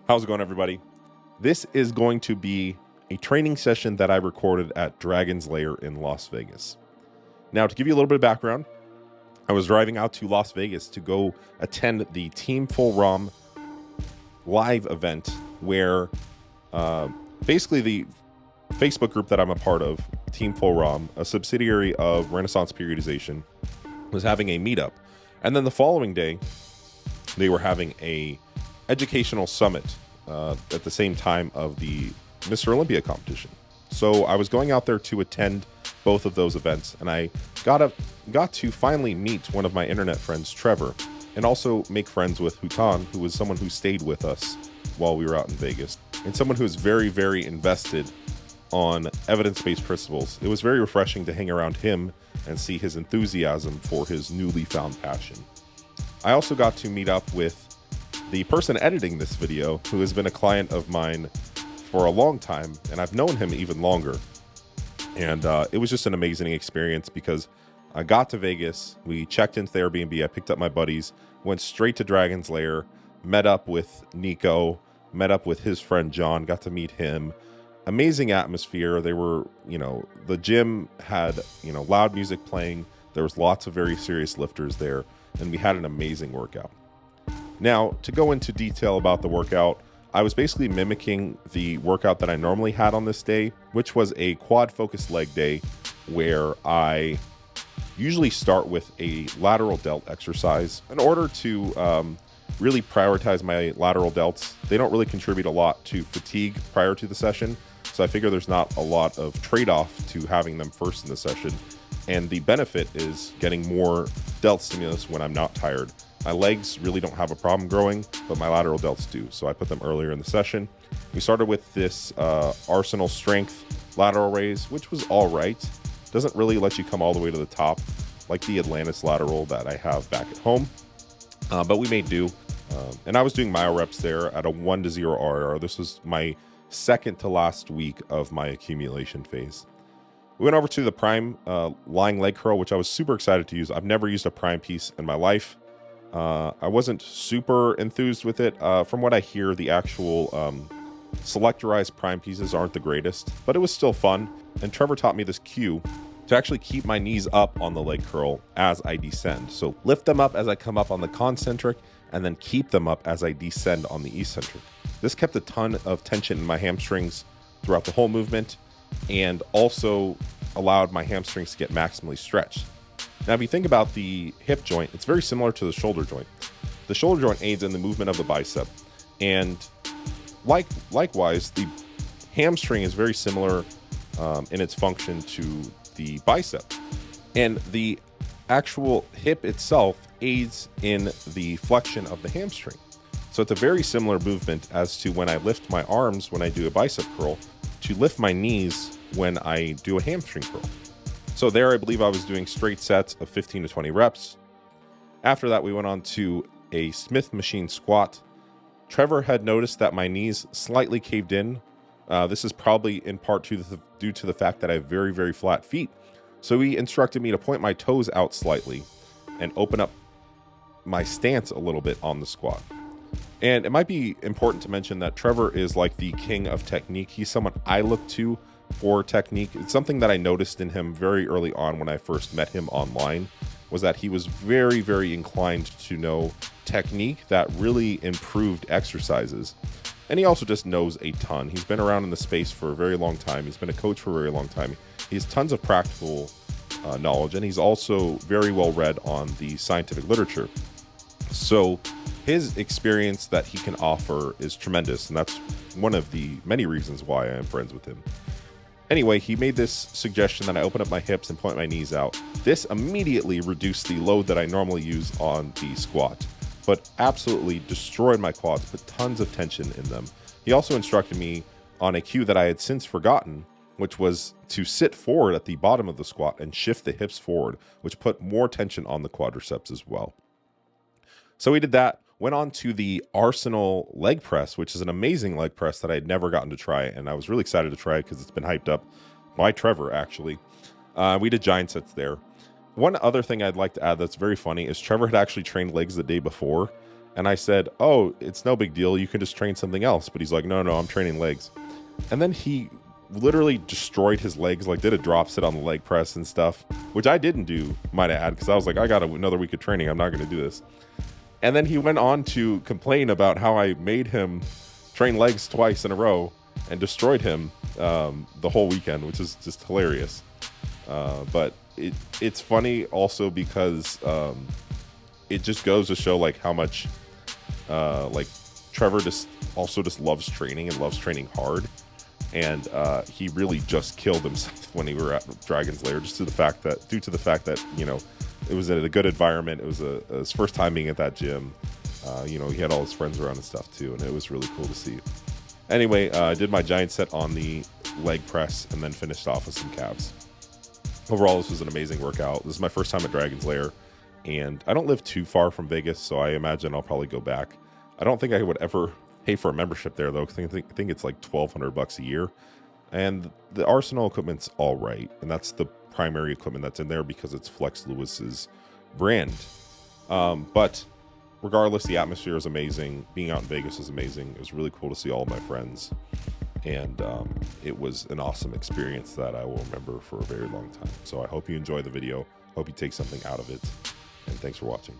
How's it going, everybody? This is going to be a training session that I recorded at Dragon's Lair in Las Vegas. Now, to give you a little bit of background, I was driving out to Las Vegas to go attend the Team Full ROM live event where basically the Facebook group that I'm a part of, Team Full ROM, a subsidiary of Renaissance Periodization, was having a meetup. And then the following day, they were having a educational summit at the same time of the Mr. Olympia competition. So I was going out there to attend both of those events, and I got to finally meet one of my internet friends, Trevor, and also make friends with Hutan, who was someone who stayed with us while we were out in Vegas, and someone who is very, very invested on evidence-based principles. It was very refreshing to hang around him and see his enthusiasm for his newly found passion. I also got to meet up with the person editing this video, who has been a client of mine for a long time, and I've known him even longer. And it was just an amazing experience because I got to Vegas, we checked into the Airbnb, I picked up my buddies, went straight to Dragon's Lair, met up with Nico, met up with his friend John, got to meet him. Amazing atmosphere. They were, the gym had, loud music playing. There was lots of very serious lifters there, and we had an amazing workout. Now, to go into detail about the workout, I was basically mimicking the workout that I normally had on this day, which was a quad focused leg day, where I usually start with a lateral delt exercise. In order to really prioritize my lateral delts, they don't really contribute a lot to fatigue prior to the session, so I figure there's not a lot of trade-off to having them first in the session, and the benefit is getting more delt stimulus when I'm not tired. My legs really don't have a problem growing, but my lateral delts do, so I put them earlier in the session. We started with this Arsenal strength lateral raise, which was all right. Doesn't really let you come all the way to the top like the Atlantis lateral that I have back at home, but we made do. And I was doing myo reps there at a 1-0 RR. This was my second to last week of my accumulation phase. We went over to the prime lying leg curl, which I was super excited to use. I've never used a prime piece in my life. I wasn't super enthused with it. From what I hear, the actual selectorized prime pieces aren't the greatest, but it was still fun. And Trevor taught me this cue to actually keep my knees up on the leg curl as I descend. So lift them up as I come up on the concentric, and then keep them up as I descend on the eccentric. This kept a ton of tension in my hamstrings throughout the whole movement, and also allowed my hamstrings to get maximally stretched. Now, if you think about the hip joint, it's very similar to the shoulder joint. The shoulder joint aids in the movement of the bicep, and likewise, the hamstring is very similar in its function to the bicep. And the actual hip itself aids in the flexion of the hamstring. So it's a very similar movement as to when I lift my arms when I do a bicep curl, to lift my knees when I do a hamstring curl. So there, I believe I was doing straight sets of 15 to 20 reps. After that, we went on to a Smith machine squat. Trevor had noticed that my knees slightly caved in. This is probably in part due to the fact that I have very, very flat feet. So he instructed me to point my toes out slightly and open up my stance a little bit on the squat. And it might be important to mention that Trevor is like the king of technique. He's someone I look to for technique. It's something that I noticed in him very early on when I first met him online, was that he was very, very inclined to know technique that really improved exercises. And he also just knows a ton. He's been around in the space for a very long time. He's been a coach for a very long time. He has tons of practical knowledge, and he's also very well read on the scientific literature. So his experience that he can offer is tremendous, and that's one of the many reasons why I am friends with him. Anyway, he made this suggestion that I open up my hips and point my knees out. This immediately reduced the load that I normally use on the squat, but absolutely destroyed my quads, put tons of tension in them. He also instructed me on a cue that I had since forgotten, which was to sit forward at the bottom of the squat and shift the hips forward, which put more tension on the quadriceps as well. So we did that. Went on to the Arsenal leg press, which is an amazing leg press that I had never gotten to try, and I was really excited to try it because it's been hyped up by Trevor, actually. We did giant sets there. One other thing I'd like to add that's very funny is Trevor had actually trained legs the day before, And I said, oh, it's no big deal. You can just train something else. But he's like, no, I'm training legs. And then he literally destroyed his legs, like did a drop sit on the leg press and stuff, which I didn't do, might I add, because I was like, I got another week of training. I'm not going to do this. And then he went on to complain about how I made him train legs twice in a row and destroyed him the whole weekend, which is just hilarious. But it's funny also because it just goes to show like how much like Trevor just loves training and loves training hard. And he really just killed himself when he were at Dragon's Lair, just due to the fact that, you know, it was in a good environment. It was his first time being at that gym. You know, he had all his friends around and stuff too, and it was really cool to see. Anyway, I did my giant set on the leg press and then finished off with some calves. Overall, this was an amazing workout. This is my first time at Dragon's Lair, and I don't live too far from Vegas, so I imagine I'll probably go back. I don't think I would ever pay for a membership there, though, because I think it's like $1,200 a year. And the Arsenal equipment's all right, and that's the primary equipment that's in there because it's Flex Lewis's brand. But regardless, the atmosphere is amazing. Being out in Vegas is amazing. It was really cool to see all of my friends, and it was an awesome experience that I will remember for a very long time. So I hope you enjoy the video. Hope you take something out of it, and thanks for watching.